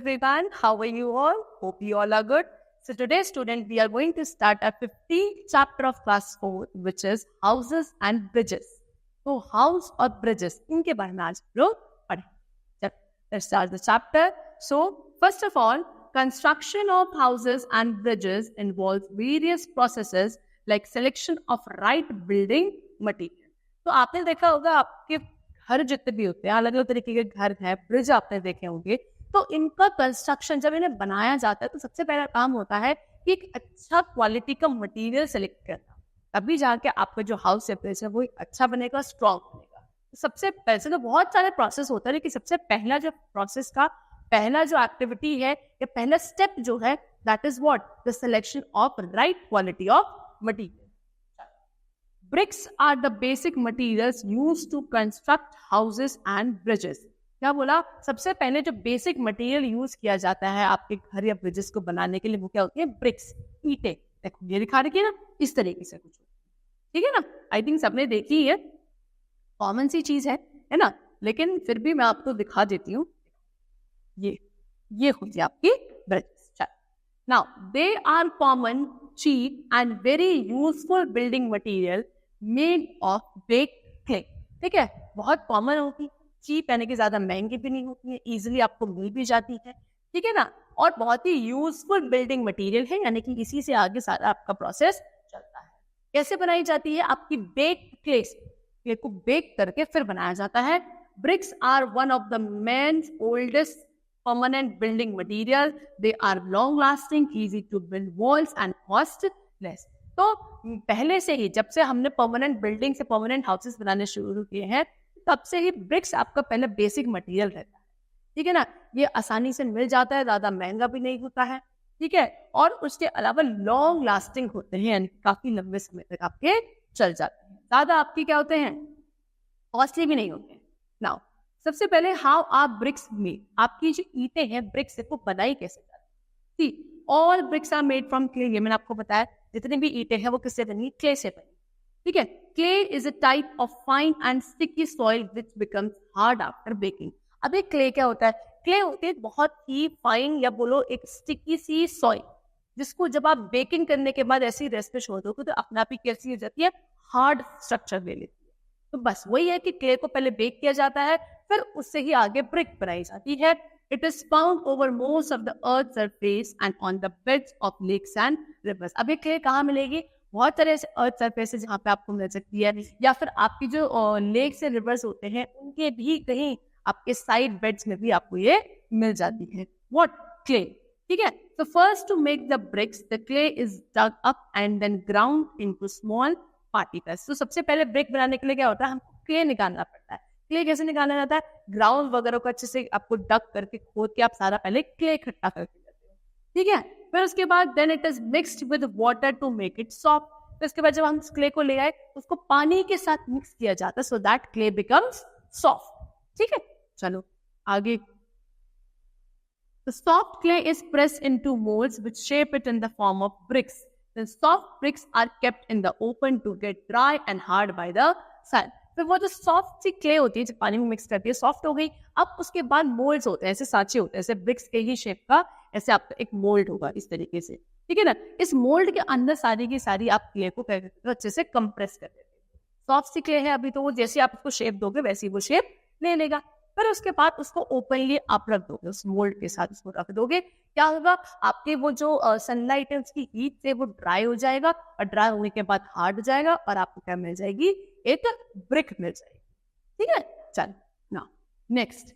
everyone. How are you all? Hope you all are good. So today, student, we are going to start our 15th chapter of class 4, which is houses and bridges. So house और bridges, इनके बारे में आज हम लोग पढ़ें. Let's start the chapter. So first of all, construction of houses and bridges involves various processes like selection of right building material. तो आपने देखा होगा आपके घर जितने भी होते हैं, अलग अलग तरीके के घर हैं, ब्रिज आपने देखे होंगे, तो इनका कंस्ट्रक्शन जब इन्हें बनाया जाता है तो सबसे पहला काम होता है कि एक अच्छा क्वालिटी का मटेरियल सेलेक्ट करना, तभी जाके आपका जो हाउस या ब्रिज है वो अच्छा बनेगा, स्ट्रॉन्ग बनेगा. तो सबसे पहले तो बहुत सारे प्रोसेस होता है, लेकिन सबसे पहला जो प्रोसेस का पहला जो एक्टिविटी है या पहला स्टेप जो है, that is what, the selection of right quality of material. Bricks are the basic materials used to construct houses and bridges. क्या बोला? सबसे पहले जो बेसिक मटेरियल यूज किया जाता है आपके घर या ब्रिजेस को बनाने के लिए वो क्या होती है? ब्रिक्स, ईंटें. देखो ये दिखा रखी है ना, इस तरीके से कुछ, ठीक है ना. आई थिंक सबने देखी है, कॉमन सी चीज है ना, लेकिन फिर भी मैं आपको दिखा देती हूँ. ये होती है आपकी bridges. Now they are common, cheap and very useful building material made of baked clay. ठीक है, बहुत कॉमन होती, चीप यानी कि ज्यादा महंगी भी नहीं होती है, इजीली आपको मिल भी जाती है, ठीक है ना, और बहुत ही यूजफुल बिल्डिंग मटेरियल है, यानी कि इसी से आगे सारा आपका प्रोसेस चलता है. कैसे बनाई जाती है? आपकी बेक्ड क्ले को बेक करके फिर बनाया जाता है. Bricks are one of the main oldest permanent building material. They are long lasting, easy to build walls and costless. तो पहले से ही जब से हमने परमानेंट बिल्डिंग से परमानेंट हाउसेस बनाने शुरू किए हैं, तब से ही ब्रिक्स आपका पहले बेसिक मटेरियल रहता है, ठीक है ना. ये आसानी से मिल जाता है, ज्यादा महंगा भी नहीं होता है, ठीक है, और उसके अलावा लॉन्ग लास्टिंग होते हैं, यानी काफी लंबे समय तक आपके चल जाते हैं, ज्यादा आपके क्या होते हैं, कॉस्टली भी नहीं होते. नाउ सबसे पहले हाउ आर ब्रिक्स मेड. आपकी जो ईंटें हैं ब्रिक्स से, वो बनाई कैसे जाती है? All bricks are made from clay. ये मैंने आपको बताया, जितनी भी ईंटें हैं वो किससे बनी? क्ले से बनी, ठीक है. Clay is a type of fine and sticky soil which becomes hard after baking. अब ये क्ले क्या होता है? क्ले होती है बहुत ही फाइन या बोलो एक स्टिकी सी सॉइल, जिसको जब आप बेकिंग करने के बाद ऐसी रेस्ट पे छोड़ दोगे तो अपने आप ही कैसी हो जाती है? हार्ड स्ट्रक्चर ले लेती है. तो बस वही है कि क्ले को पहले बेक किया जाता है, फिर उससे ही आगे ब्रिक बनाई जाती है. It is found over most of the earth surface and on the beds of lakes and rivers. अब ये क्ले कहाँ मिलेगी? बहुत तरह से अर्थ सरफेस है जहाँ पे आपको मिल सकती है, या फिर आपकी जो लेक्स एंड रिवर्स होते हैं उनके भी कहीं आपके साइड बेड्स में भी आपको ये मिल जाती है. व्हाट? क्ले, ठीक है. So first to make the bricks, the clay is dug up and then ground into small particles. तो सबसे पहले ब्रिक बनाने के लिए क्या होता है? हमको क्ले निकालना पड़ता है. क्ले कैसे निकाला जाता है? ग्राउंड वगैरह को अच्छे से आपको डक करके खोद के आप सारा पहले क्ले इकट्ठा करके लेते हो, ठीक है. फिर उसके बाद then it is mixed with water to make it soft. फिर उसके बाद जब हम क्ले को ले आए उसको पानी के साथ मिक्स किया जाता है, so that clay becomes soft, ठीक है. चलो आगे. The soft clay is pressed into molds which shape it in the form of bricks. The soft bricks are kept in the open to get dry and hard by the sun. फिर वो जो soft सी clay होती है जब पानी में mix करती है, सॉफ्ट हो गई. अब उसके बाद मोल्ड्स होते हैं, ऐसे सांचे होते हैं, ऐसे ब्रिक्स के ही शेप का ऐसे आपका एक मोल्ड होगा इस तरीके से, ठीक है ना. इस मोल्ड के अंदर सारी की सारी आप क्ले को अच्छे से कंप्रेस कर देते हैं. सॉफ्ट सी क्ले है अभी, तो वो जैसे आप उसको शेप दोगे वैसे वो शेप ले लेगा. फिर उसके बाद उसको ओपनली आप रख दोगे, उस मोल्ड के साथ उसको रख दोगे. क्या होगा? आपके वो जो सनलाइट है उसकी हीट से वो ड्राई हो जाएगा, और ड्राई होने के बाद हार्ड हो जाएगा, और आपको क्या मिल जाएगी? एक ब्रिक मिल जाएगी, ठीक है. चल now next.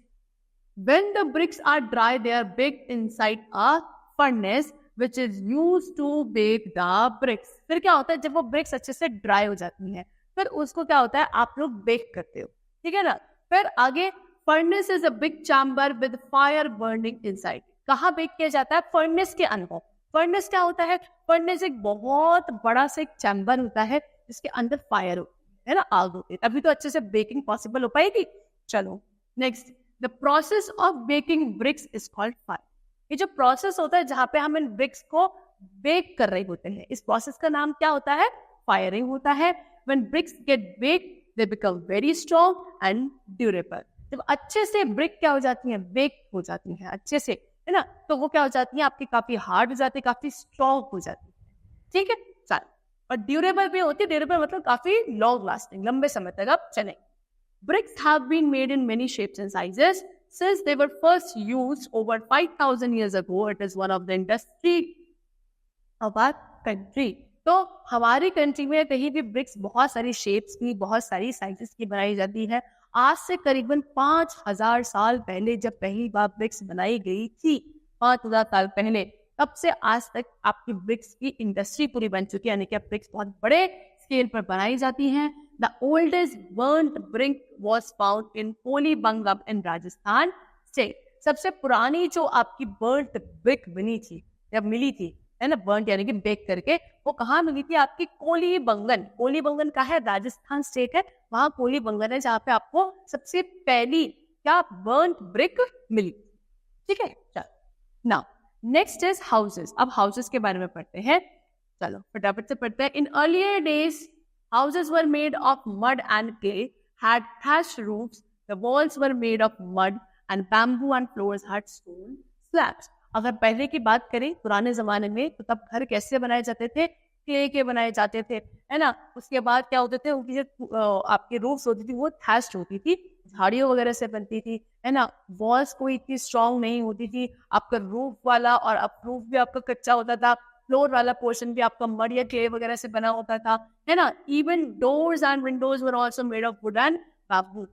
When the bricks are dry they are baked inside a furnace which is used to bake the bricks. फिर क्या होता है? जब वो ब्रिक्स अच्छे से ड्राई हो जाती हैं, फिर उसको क्या होता है? आप लोग बेक करते हो, ठीक है ना. फिर आगे furnace is a big chamber with fire burning inside. कहाँ बेक किया जाता है? फर्नेस के अंदर. फर्नेस क्या होता है? फर्नेस एक बहुत बड़ा सा एक चैम्बर होता है जिसके अंदर फायर होती है ना, आग होती है, तभी तो अच्छे से बेकिंग पॉसिबल हो पाएगी. चलो next. The process of baking bricks is called fire. ये जो प्रोसेस होता है जहाँ पे हम इन ब्रिक्स को बेक कर रहे होते हैं, इस प्रोसेस का नाम क्या होता है? फायरिंग होता है. When bricks get baked they become very strong and durable. जब अच्छे से ब्रिक क्या हो जाती हैं? बेक हो जाती हैं अच्छे से, है ना, तो वो क्या हो जाती है आपकी, काफी हार्ड हो जाती है, काफी स्ट्रॉन्ग हो जाती है, ठीक है। चल, और ड्यूरेबल भी होती है, ड्यूरेबल मतलब काफी लॉन्ग लास्टिंग, लंबे समय तक आप चलेंगे। Bricks have been made in many shapes and sizes since they were first used over 5,000 years ago. It is one of the industry of our country. तो हमारी कंट्री में कहीं भी ब्रिक्स बहुत सारी शेप्स की, बहुत सारी साइजेस की बनाई जाती है। आज से करीबन 5,000 साल पहले जब पहली बार ब्रिक्स बनाई गई थी, 5,000 साल पहले, तब से आज तक आपकी ब्रिक्स की इंडस्ट्री पूरी बन चुकी है, यानी कि ब्रिक्स बहुत बड़े स्केल पर बनाई जाती हैं। The oldest burnt brick was found in Kolibangam in Rajasthan state. सबसे पुरानी जो आपकी burnt brick बनी थी, जब मिली थी, है ना, burnt यानी कि बेक करके, वो कहाँ मिली थी? आपकी कोलीबंगन। कोलीबंगन का है, राजस्थान स्टेट है, वहाँ कोलीबंगन है, जहाँ पे आपको सबसे पहली क्या burnt brick मिली, ठीक है। चलो, now next is houses। अब houses के बारे में पढ़ते हैं, चलो फटाफट से पढ़ते हैं। In earlier days houses were made of mud and clay, had thatched roofs, the walls were made of mud and bamboo and floors had stone slabs। अगर पहले की बात करें पुराने जमाने में, तो तब घर कैसे बनाए जाते थे? क्ले के बनाए जाते थे, है ना। उसके बाद क्या होते थे, उनकी जो आपकी रूफ्स होती थी वो थैच्ड होती थी, झाड़ियों वगैरह से बनती थी, है ना। वॉल्स कोई इतनी स्ट्रांग नहीं होती थी, आपका रूफ वाला, और अब रूफ भी आपका कच्चा होता था, फ्लोर वाला पोर्शन भी आपका मड या क्ले वगैरह से बना होता था, है ना। Even doors and Windows were also made of would and bamboo.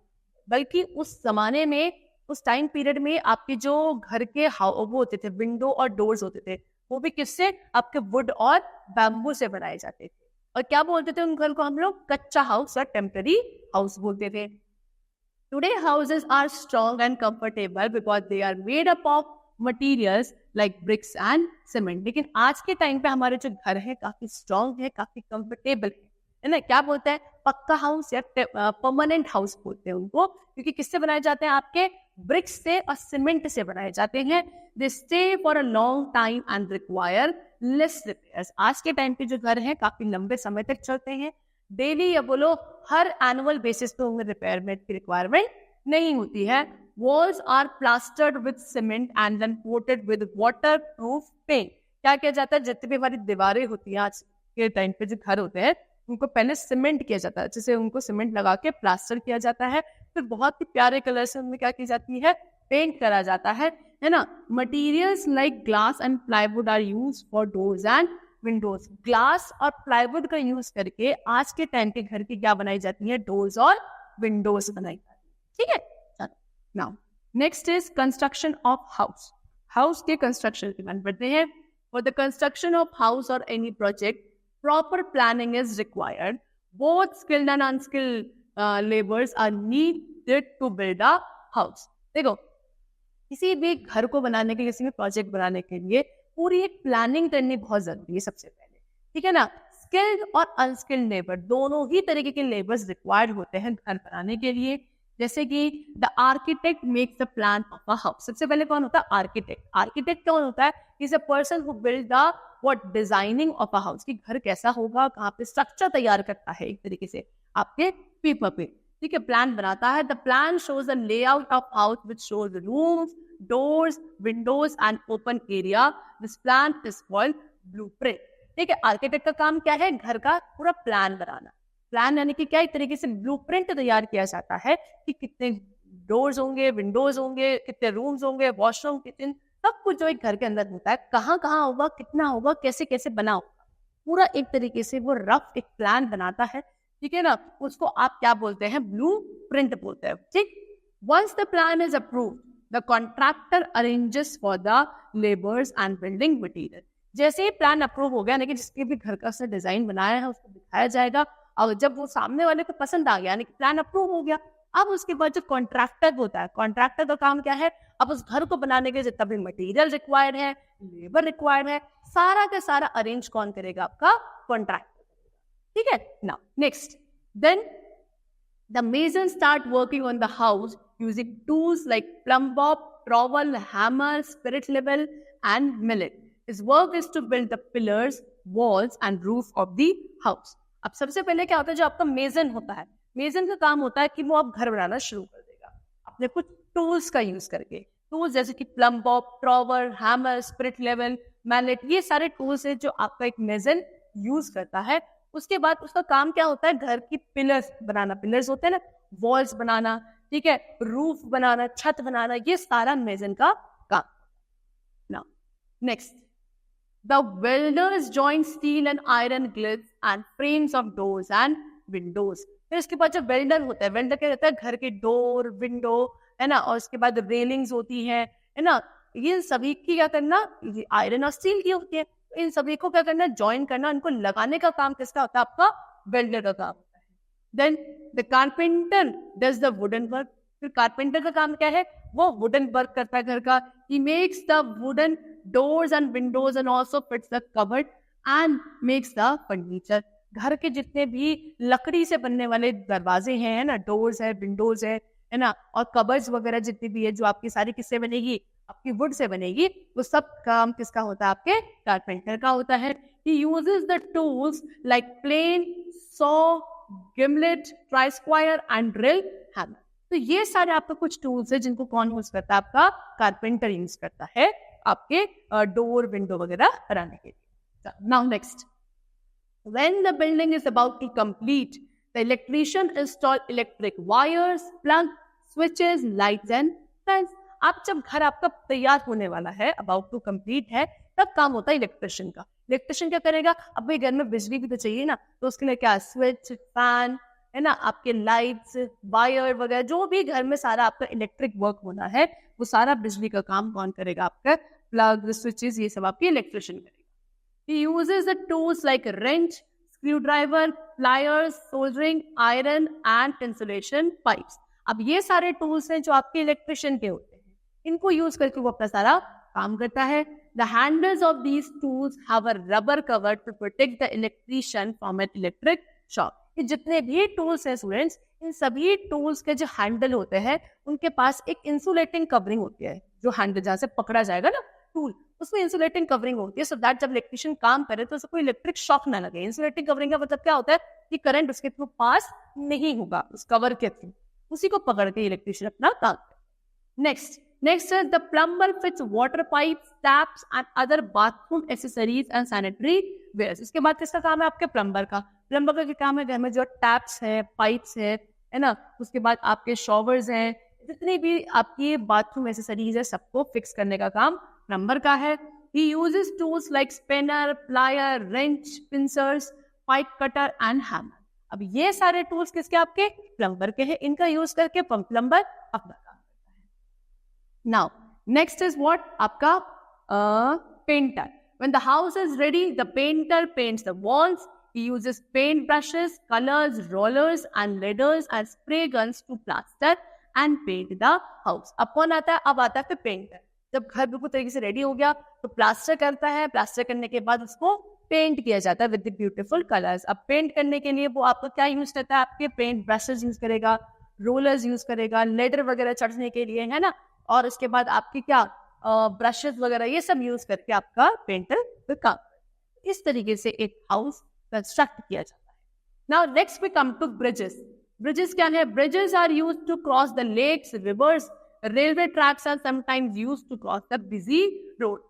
बल्कि उस जमाने में, उस टाइम पीरियड में, आपके जो घर के वो होते थे, विंडो और डोर्स होते थे, वो भी किससे? आपके वुड और बैम्बू से बनाए जाते थे। और क्या बोलते थे उन घर को हम लोग? कच्चा हाउस और टेम्पररी हाउस बोलते थे। Today houses are strong and comfortable because they are made up of materials like bricks and cement. लेकिन आज के टाइम पे हमारे जो घर है काफी स्ट्रॉन्ग है, काफी कंफर्टेबल है ना। क्या बोलते हैं? पक्का हाउस या परमानेंट हाउस बोलते हैं उनको, क्योंकि किससे बनाए जाते हैं? आपके ब्रिक्स से और सीमेंट से बनाए जाते हैं। They stay for a long time and require less repairs. आज के टाइम पे जो घर है काफी लंबे समय तक चलते हैं, डेली या बोलो हर एनुअल बेसिस पे उनमें रिपेयरमेंट की रिक्वायरमेंट नहीं होती है। Walls are plastered with cement and then coated with waterproof paint। क्या किया जाता है? जितनी भी हमारी दीवारें होती हैं आज के टाइम पे, जो घर होते हैं, उनको पहले सीमेंट किया जाता है, जिसे उनको सीमेंट लगा के प्लास्टर किया जाता है, फिर बहुत ही प्यारे कलर से उनमें क्या की जाती है? पेंट करा जाता है ना। Materials like glass and plywood are use for doors and windows. Glass और प्लाईवुड का यूज करके आज के टाइम के घर की क्या बनाई जाती है? डोर्स और विंडोज बनाई जाती है, ठीक है। Now, next is construction of house। House के construction की बात करते हैं। For the construction of house or any project, proper planning is required। Both skilled and unskilled laborers are needed to build a house। देखो, किसी भी घर को बनाने के लिए, किसी भी प्रोजेक्ट बनाने के लिए पूरी एक प्लानिंग करनी बहुत जरूरी है सबसे पहले, ठीक है ना। स्किल्ड और अनस्किल्ड लेबर, दोनों ही तरीके के लेबर्स रिक्वायर्ड होते हैं घर बनाने के लिए। जैसे कि the architect makes the plan of a house. सबसे पहले कौन होता है? आर्किटेक्ट। आर्किटेक्ट कौन होता है? Is a person who build the what designing of a house, कि घर कैसा होगा, कहाँ पे स्ट्रक्चर तैयार करता है एक तरीके से आपके पेपर पे, ठीक है, प्लान बनाता है। The plan shows the layout of house which shows rooms, doors, Windows and open area. This plan is called blueprint, ठीक है। आर्किटेक्ट का काम क्या है? घर का पूरा प्लान बनाना। प्लान यानी कि क्या? एक तरीके से ब्लूप्रिंट तैयार किया जाता है कि कितने डोर्स होंगे, विंडोज होंगे, कितने रूम्स होंगे, वॉशरूम, किचन, सब कुछ जो एक घर के अंदर होता है, कहाँ कहाँ होगा, कितना होगा, कैसे कैसे बना होगा, पूरा एक तरीके से वो रफ एक प्लान बनाता है, ठीक है ना। उसको आप क्या बोलते हैं? ब्लूप्रिंट बोलते हैं, ठीक। Once the plan is approved, the contractor arranges for the labours and building material. जैसे ही प्लान अप्रूव हो गया, यानी कि जिसके भी घर का उसने डिजाइन बनाया है उसको दिखाया जाएगा, और जब वो सामने वाले को पसंद आ गया, यानी कि प्लान अप्रूव हो गया, अब उसके बाद जो कॉन्ट्रैक्टर होता है, कॉन्ट्रैक्टर का काम क्या है? अब उस घर को बनाने के जितना भी मटेरियल रिक्वायर्ड है, लेबर रिक्वायर्ड है, सारा का सारा अरेंज कौन करेगा? आपका कॉन्ट्रैक्टर, ठीक है ना। Next, then the mason start working on the house using tools like plumb bob, trowel, hammer, spirit level and mallet. His work is to build the pillars, walls and roof of the house। अब सबसे पहले क्या होता है? जो आपका मेजन होता है, मेजन का काम होता है कि वो आप घर बनाना शुरू कर देगा अपने कुछ टूल्स का यूज करके। टूल्स जैसे कि plumb bob, trowel, hammer, spirit level, mallet, ये सारे टूल्स है जो आपका एक मेसन यूज करता है। उसके बाद उसका काम क्या होता है, घर की पिलर्स बनाना, पिलर्स होते हैं ना, वॉल्स बनाना, ठीक है, रूफ बनाना, छत बनाना, ये सारा मेसन का काम। Now next, the welders join steel and iron grills and frames of doors and windows. फिर इसके बाद जो वेल्डर होता है, वेल्डर क्या रहता है, घर के डोर, विंडो, है ना, और उसके बाद रेलिंग्स होती है ना, ये सभी की क्या करना, आयरन और स्टील की होती है, इन सभी को क्या करना, ज्वाइन करना, इनको लगाने का काम किसका होता है, आपका वेल्डर का काम होता है। Then the carpenter does the wooden work. फिर कारपेंटर का काम क्या है, वो वुडन वर्क करता है घर का। He makes the wooden doors and Windows and also fits the cupboard and makes the furniture. घर के जितने भी लकड़ी से बनने वाले दरवाजे हैं, है ना, डोर्स है, विंडोज है ना, और कबर्ड्स वगैरह जितनी भी है, जो आपकी सारी किससे बनेगी, आपकी वुड से बनेगी, वो सब काम किसका होता है, आपके कारपेंटर का होता है। He uses the tools like plane, saw, gimlet, tri-square and drill, hammer. तो ये सारे आपके कुछ टूल्स है जिनको कौन यूज करता है, आपका कारपेंटर यूज करता है आपके डोर, विंडो वगैरह बनाने के लिए। Now next, when the building is about to complete, the electrician install electric wires, plug, switches, lights and fans. आप जब घर आपका तैयार होने वाला है, अबाउट टू कंप्लीट है, तब काम होता है इलेक्ट्रिशियन का। इलेक्ट्रिशियन क्या करेगा, अब भाई घर में बिजली भी तो चाहिए ना, तो उसके लिए क्या, स्विच, फैन, है ना, आपके लाइट्स, वायर वगैरह, जो भी घर में सारा आपका इलेक्ट्रिक वर्क होना है, वो सारा बिजली का काम कौन करेगा, आपका प्लग, स्विचेस, ये सब आपकी इलेक्ट्रिशियन करेगा। He uses the tools like wrench, screwdriver, pliers, soldering iron and insulation pipes. अब ये सारे टूल्स हैं जो आपके इलेक्ट्रिशियन के होते हैं, इनको यूज करके वो अपना सारा काम करता है। The handles of these tools have a rubber cover to protect the electrician from an electric shock. ये जितने भी टूल्स हैं स्टूडेंट्स, इन सभी टूल्स के जो हैंडल होते हैं, उनके पास एक इंसुलेटिंग कवरिंग होती है, जो हैंडल जहाँ से पकड़ा जाएगा ना टूल, उसमें इंसुलेटिंग कवरिंग होती है, सो दैट जब इलेक्ट्रिशियन काम करे तो उसको इलेक्ट्रिक शॉक ना लगे। इंसुलेटिंग कवरिंग का मतलब क्या होता है कि करंट उसके थ्रू पास नहीं होगा, उस कवर के थ्रू, उसी को पकड़ के इलेक्ट्रिशियन अपना काम करे। Next is the plumber fits water pipes, taps and other bathroom accessories and sanitary wares. इसके बाद किसका काम है, आपके प्लम्बर का। प्लम्बर का क्या काम है, घर में जो टैप्स है, पाइप्स है ना, उसके बाद आपके शॉवर्स हैं, जितनी भी आपकी बाथरूम एसेसरीज है, सबको फिक्स करने का काम प्लम्बर का है। He uses tools like spanner, plier, wrench, pincers, pipe cutter and hammer. अब ये सारे टूल्स किसके, आपके प्लम्बर के हैं, इनका यूज करके प्लम्बर अपना काम करता है। Now next is what, आपका painter. When the house is ready, the painter paints the walls. He uses paint brushes, colors, rollers and ladders and spray guns to plaster and paint the house. अब कौन आता है, अब आता है फिर painter. जब घर बिल्कुल तरीके से रेडी हो गया तो प्लास्टर करता है, प्लास्टर करने के बाद उसको पेंट किया जाता है विद द ब्यूटीफुल कलर्स। अब पेंट करने के लिए वो आपका क्या यूज करता है, आपके पेंट ब्रशेस यूज करेगा, रोलर्स यूज करेगा, लेडर वगैरह चढ़ने के लिए, है ना, और उसके बाद आपकी क्या ब्रशेस वगैरह ये सब यूज करके आपका पेंटर काम। इस तरीके से एक हाउस कंस्ट्रक्ट किया जाता है। Now next we come to bridges. Bridges क्या है, bridges are used to cross the lakes, rivers, railway tracks are sometimes used to cross the busy road.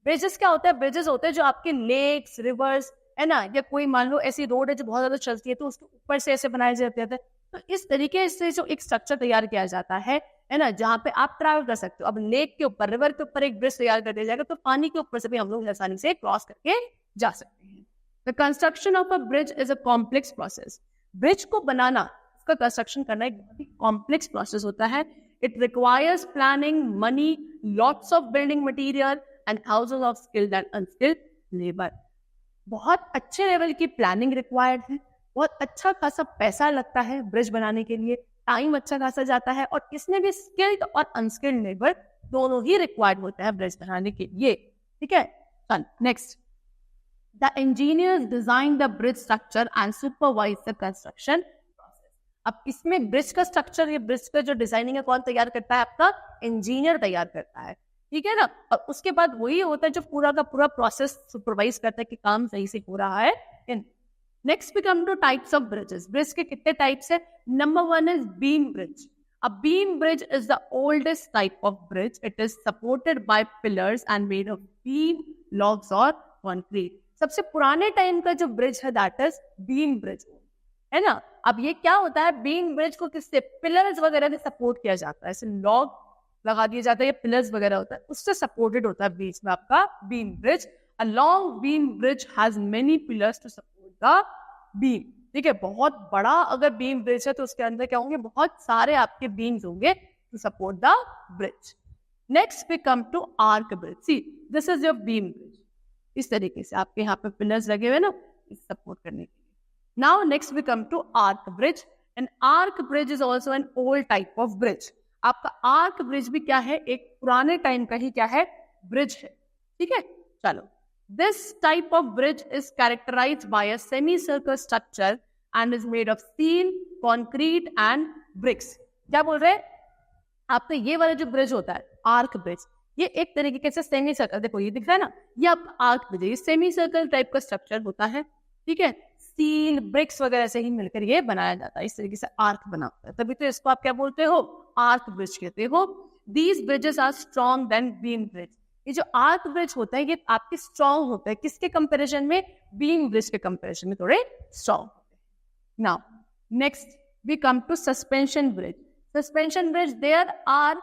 Bridges क्या होता है, ब्रिजेस होते हैं जो आपके लेक्स, रिवर्स, है ना, या कोई मान लो ऐसी रोड है जो बहुत ज्यादा चलती है तो उसके ऊपर से ऐसे बनाए जाते हैं। तो इस तरीके से जो एक स्ट्रक्चर तैयार किया जाता है ना, जहाँ पे आप ट्रैवल कर सकते हो। अब लेक के ऊपर, रिवर के ऊपर एक ब्रिज तैयार कर दिया जाएगा तो पानी के ऊपर से भी हम लोग आसानी से क्रॉस करके जा सकते हैं। The construction of a bridge is a complex process. Bridge को बनाना, उसका कंस्ट्रक्शन करना एक बहुत ही कॉम्प्लेक्स प्रोसेस होता है। It requires planning, money, lots of building material and thousands of skilled and unskilled labour. बहुत अच्छे लेवल की प्लानिंग रिक्वायर्ड है, बहुत अच्छा खासा पैसा लगता है ब्रिज बनाने के लिए, टाइम अच्छा खासा जाता है, और इसमें भी स्किल्ड और अनस्किल्ड लेबर दोनों ही रिक्वायर्ड होता है ब्रिज बनाने के लिए। ठीक है, next, the engineers design the bridge structure and supervise the construction process. अब इसमें ब्रिज का स्ट्रक्चर, ये ब्रिज का जो डिजाइनिंग है कौन तैयार करता है, आपका इंजीनियर तैयार करता है। ठीक है ना, और उसके बाद वही होता है जो पूरा का पूरा प्रोसेस सुपरवाइज करता है कि काम सही से हो रहा है। Next we come to types of bridges. Bridge के कितने टाइप्स है, number 1 is beam bridge. A beam bridge is the oldest type of bridge. It is supported by pillars and made of beam, logs or concrete. सबसे पुराने time का जो bridge है that is beam bridge, है ना. अब ये क्या होता है, बीम ब्रिज को किससे, पिलर्स वगैरह से सपोर्ट किया जाता है. ऐसे लॉग लगा दिया जाता है, ये पिलर्स वगैरह होता है, उससे सपोर्टेड होता है बीच में आपका beam bridge. A long beam bridge has many pillars to support the beam. ठीक है, बहुत बड़ा अगर बीम ब्रिज है तो उसके अंदर क्या होंगे, बहुत सारे आपके बीम्स होंगे to support the bridge. Next we come to arch bridge. See this is your beam bridge. इस तरीके से आपके यहाँ पे पिलर्स लगे हुए ना सपोर्ट करने के लिए. Now next we come to arch bridge. An arch bridge is also an old type of bridge. आपका आर्क ब्रिज भी क्या है, एक पुराने टाइम का ही क्या है, ब्रिज है. ठीक है, चलो. This type of bridge is characterized by a semicircular structure and is made of steel, concrete and bricks. क्या बोल रहे हैं आपका, ये वाला जो ब्रिज होता है आर्क ब्रिज, ये एक तरीके से सेमी सर्कल, देखो ये दिख रहा है ना, ये आपका आर्क ब्रिज है. ये सेमी सर्कल टाइप का स्ट्रक्चर होता है. ठीक है, स्टील ब्रिक्स वगैरह से ही मिलकर ये बनाया जाता है. इस तरीके से आर्क बना होता है, तभी तो इसको आप क्या बोलते हो, आर्क ब्रिज कहते हो. These bridges are strong than beam bridge. ये जो आर्क ब्रिज होता है ये आपके स्ट्रॉन्ग होता है, किसके कंपैरिजन में, बीम ब्रिज के कंपैरिजन में थोड़े स्ट्रॉन्ग होते हैं. Now next we come to suspension bridge. Suspension bridge, there are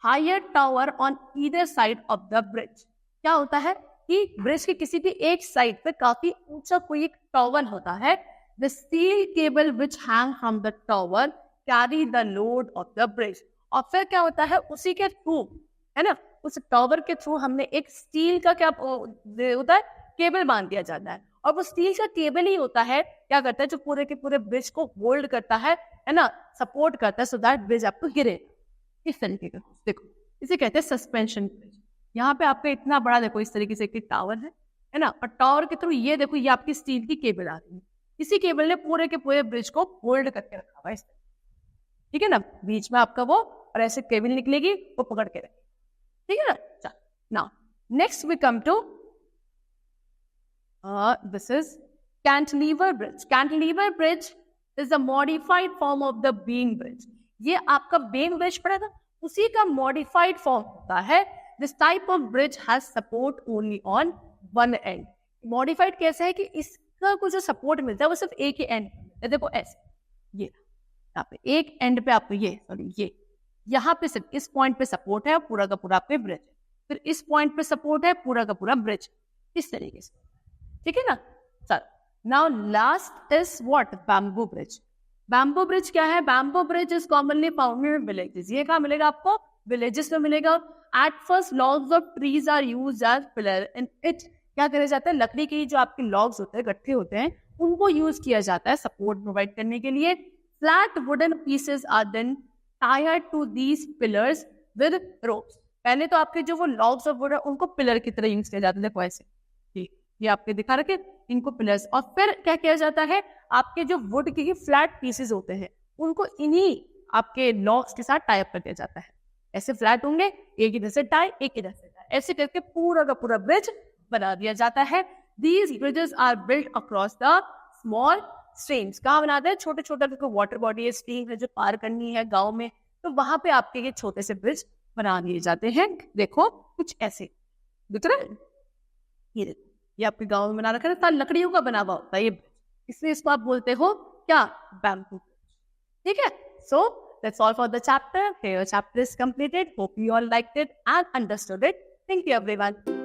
higher tower on either side of the bridge. क्या होता है कि ब्रिज के किसी भी एक साइड पे काफी ऊंचा कोई एक टावर होता है. The steel cable which hang from the tower carry the load of the bridge. और फिर क्या होता है, उसी के थ्रू, है ना, उस टावर के थ्रू हमने एक स्टील का क्या होता है, केबल बांध दिया जाता है. और वो स्टील का केबल ही होता है, क्या करता है, जो पूरे के पूरे ब्रिज को होल्ड करता है ना, सपोर्ट करता है, सो दैट ब्रिज आपको गिरे. इस तरीके का देखो, इसे कहते हैं सस्पेंशन ब्रिज. यहाँ पे आपका इतना बड़ा देखो इस तरीके से एक टावर है ना, और टावर के थ्रू ये देखो, ये आपकी स्टील की केबल आ रही है. इसी केबल ने पूरे के पूरे ब्रिज को होल्ड करके रखा हुआ है. ठीक है ना, बीच में आपका वो, और ऐसे केबल निकलेगी वो पकड़ के रखेगी. ठीक है ना. चल, now next we come to this is cantilever bridge. Cantilever bridge is a modified form of the beam bridge. ये आपका बीम ब्रिज पड़ा था, उसी का मॉडिफाइड फॉर्म होता है. This type of bridge has support only on one and. Modified कैसे है कि इसका कुछ जो सपोर्ट मिलता है वो सिर्फ एक ही एंड. देखो ऐसे, ये यहाँ पे एक एंड पे आपको ये यहाँ पे सिर्फ इस पॉइंट पे सपोर्ट है, पूरा का पूरा आपके ब्रिज. फिर इस पॉइंट पे सपोर्ट है, पूरा का पूरा ब्रिज. इस तरीके से. ठीक है ना. चल, now last is what, bamboo bridge. Bamboo bridge क्या है, bamboo bridge is commonly found in villages. ये कहाँ मिलेगा आपको, विलेजेस में मिलेगा. At first logs of trees are used as pillar in it. क्या किया जाता है, लकड़ी के जो आपके लॉग्स होते हैं, गट्ठे होते हैं, उनको यूज किया जाता है सपोर्ट प्रोवाइड करने के लिए. Flat wooden pieces are then tied to these pillars with ropes. पहले तो आपके जो वो logs of wood है उनको पिलर की तरह यूज किया जाता है. देखो ऐसे, ये आपके दिखा रखे इनको पिलर्स. और फिर क्या किया जाता है, आपके जो वुड के ही फ्लैट पीसेस होते हैं उनको इन्हीं आपके लॉग्स के साथ टाई अप कर दिया जाता है. ऐसे फ्लैट होंगे, एक इधर से टाई, एक इधर से टाई, ऐसे करके पूरा का पूरा ब्रिज बना दिया जाता है. These bridges are built across the small streams. कहाँ बनाते हैं, छोटे छोटे वाटर बॉडी है, स्ट्रीम है जो पार करनी है गांव में, तो वहां पे आपके ये छोटे से ब्रिज बना दिए जाते हैं. देखो कुछ ऐसे दिख रहा है, ये देखो, ये आपके गांव में बना रखा है, लकड़ियों का बना हुआ होता है ये ब्रिज, इसलिए इसको आप बोलते हो क्या, बैम्बू ब्रिज. ठीक है. So that's all for the chapter. Here your chapter is completed. Hope you all liked it and understood it. Thank you everyone.